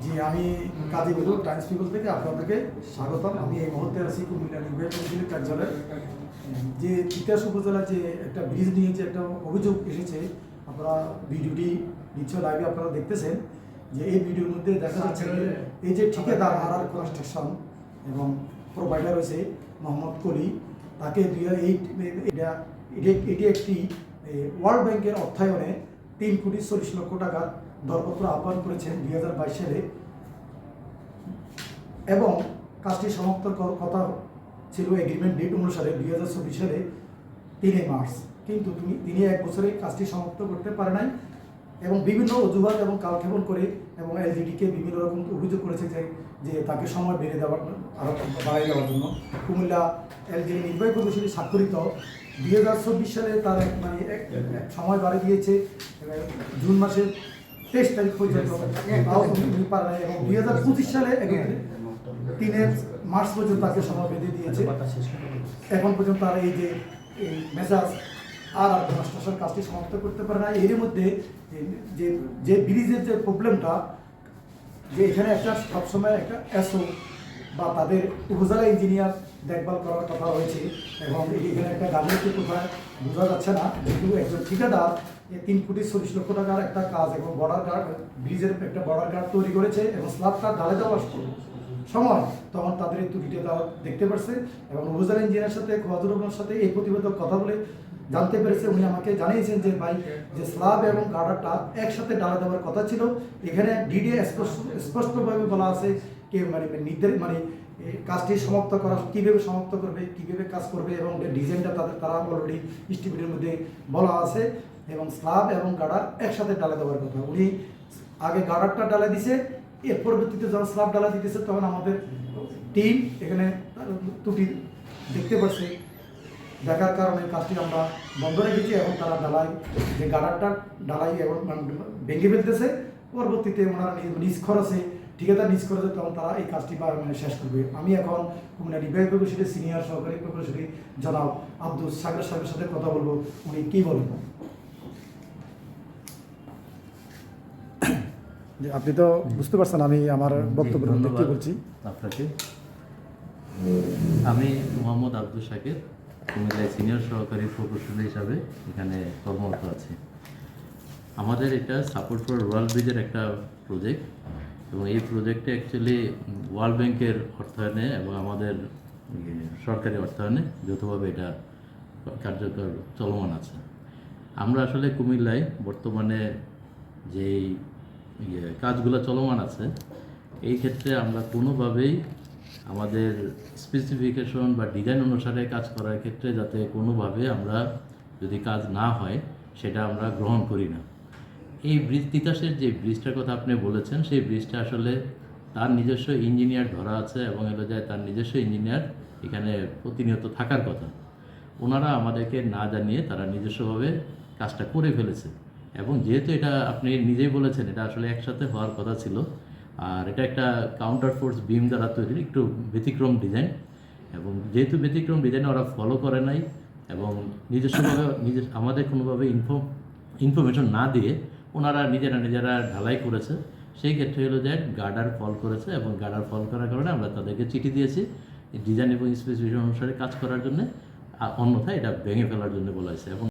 জি, আমি কাজী বিলুল Times people থেকে আপনাদেরকে স্বাগতম। আমি এই মুহূর্তে আছি কুমিল্লা নির্বাহী কমিশনের কার্যালয়ে। যে তিতাস উপজেলার যে একটা ব্রিজ নিয়ে যে একটা অভিযোগ এসেছে, আপনারা ভিডিওটি নিশ্চয় লাইভে আপনারা দেখতেছেন, যে এই ভিডিওর মধ্যে দেখা যাচ্ছে যে এই যে ঠিকাদার আর কনস্ট্রাকশন এবং প্রোভাইডার হয়েছে মোহাম্মদ কলি, তাকে এটি একটি ওয়ার্ল্ড ব্যাংকের অর্থায়নে 3,40,00,000 টাকার দরপত্র আহ্বান করেছেন 2022 সালে, এবং কাজটি সমাপ্ত কথা ছিল এগ্রিমেন্ট ডেট অনুসারে 2024 সালে 3 মার্চ। কিন্তু তিনি 1 বছরে কাজটি সমাপ্ত করতে পারে নাই এবং বিভিন্ন অজুহাত এবং কালক্ষেপণ করে এবং এলজিডিকে বিভিন্ন রকম অভিযোগ করেছে যে তাকে সময় বেড়ে দেওয়ার আরও বাড়াই দেওয়ার জন্য। কুমিল্লা এলজিডি নির্বাহী কমিশনে স্বাক্ষরিত 2024 সালে তার সময় বাড়িয়ে দিয়েছে জুন মাসের 23 তারিখ পর্যন্ত, পারে নাই, এবং 2025 সালে 3 মার্চ পর্যন্ত তাকে সময় বেঁধে দিয়েছে। এখন পর্যন্ত তার এই যে মেজাজ আর কনস্ট্রাকশন কাজটি সমাপ্ত করতে পারে না। এর মধ্যে যে ব্রিজের যে প্রবলেমটা, যে এখানে একটা সবসময় একটা এসও বা তাদের উপজেলা ইঞ্জিনিয়ার দেখভাল করার কথা হয়েছে, এবং এখানে একটা গাড়িতে কোথায় বোঝা যাচ্ছে না, যেহেতু একজন ঠিকাদার 3,40,00,000 টাকার একটা কাজ এবং বর্ডার গার্ড ব্রিজের একটা বর্ডার গার্ড তৈরি করেছে এবং স্ল্যাবটা ঢালে দেওয়ার সময় তখন তাদের এই ত্রুটিটা তারা দেখতে পারছে, এবং উপজেলা ইঞ্জিনিয়ারের সাথে খোয়াজুর রহমানের সাথে এই প্রতিবেদক কথা বলে জানতে পেরেছে। উনি আমাকে জানিয়েছেন যে ভাই, যে স্ল্যাব এবং গার্ডারটা একসাথে ঢালা দেওয়ার কথা ছিল। এখানে ডিডি স্পষ্টভাবে বলা আছে কে কাজটি সমাপ্ত করা কীভাবে সমাপ্ত করবে, কীভাবে কাজ করবে, এবং ডিজাইনটা তারা অলরেডি স্টিমেটের মধ্যে বলা আছে, এবং স্ল্যাব এবং গার্ডার একসাথে ডালা দেওয়ার কথা। উনি আগে গার্ডারটা ডালা দিছে, এর পরবর্তীতে যখন স্ল্যাব ডালা দিতেছে তখন আমাদের টিম এখানে ত্রুটি দেখতে পাচ্ছে, দেখার কারণে কাজটি আমরা বন্ধ রেখেছি, এবং তারা ডালাই যে গার্ডারটা ডালাই এবং ভেঙে ফেলতেছে। পরবর্তীতে ওনারা নিজ খরচে, ঠিকাদার নিজ খরচে, তখন তারা এই কাজটি শেষ করবে। আমি এখন কুমিল্লা নির্বাহী প্রকৌশলী সিনিয়র সহকারী প্রকৌশলী জনাব আব্দুল সাগর সাহেবের সাথে কথা বলবো, উনি কী বলেন। আপনি তো বুঝতে পারছেন আমি আমার বক্তব্য কি বলছি। আপনাকে আমি মোহাম্মদ আব্দুল সাকির, কুমিল্লায় সিনিয়র সহকারী প্রকৌশলী হিসাবে এখানে কর্মরত আছি। আমাদের এটা সাপোর্ট ফর ওয়ার্ল্ড ব্রিজের একটা প্রজেক্ট, এবং এই প্রজেক্টে অ্যাকচুয়ালি ওয়ার্ল্ড ব্যাংকের অর্থায়নে এবং আমাদের সরকারি অর্থায়নে যৌথভাবে এটা কার্যকর চলমান আছে। আমরা আসলে কুমিল্লায় বর্তমানে যেই কাজগুলো চলমান আছে, এই ক্ষেত্রে আমরা কোনোভাবেই আমাদের স্পেসিফিকেশন বা ডিজাইন অনুসারে কাজ করার ক্ষেত্রে যাতে কোনোভাবে আমরা যদি কাজ না হয় সেটা আমরা গ্রহণ করি না। এই ব্রিজ, তিতাসের যে ব্রিজটার কথা আপনি বলেছেন, সেই ব্রিজটা আসলে তার নিজস্ব ইঞ্জিনিয়ার ধরা আছে, এবং এলো যায় তার নিজস্ব ইঞ্জিনিয়ার এখানে প্রতিনিয়ত থাকার কথা। ওনারা আমাদেরকে না জানিয়ে তারা নিজস্বভাবে কাজটা করে ফেলেছে, এবং যেহেতু এটা আপনি নিজেই বলেছেন এটা আসলে একসাথে হওয়ার কথা ছিল, আর এটা একটা কাউন্টার ফোর্স বিম দ্বারা তৈরি একটু ব্যতিক্রম ডিজাইন, এবং যেহেতু ব্যতিক্রম ডিজাইন ওরা ফলো করে নাই এবং নিজস্বভাবে আমাদের কোনোভাবে ইনফরমেশন না দিয়ে ওনারা নিজেরা ঢালাই করেছে। সেই ক্ষেত্রে হলো যে গার্ডার ফল করেছে, এবং গার্ডার ফল করার কারণে আমরা তাদেরকে চিঠি দিয়েছি ডিজাইন এবং স্পেসিফিকেশন অনুসারে কাজ করার জন্য, অন্যথায় এটা ভেঙে ফেলার জন্য বলা হয়েছে। এবং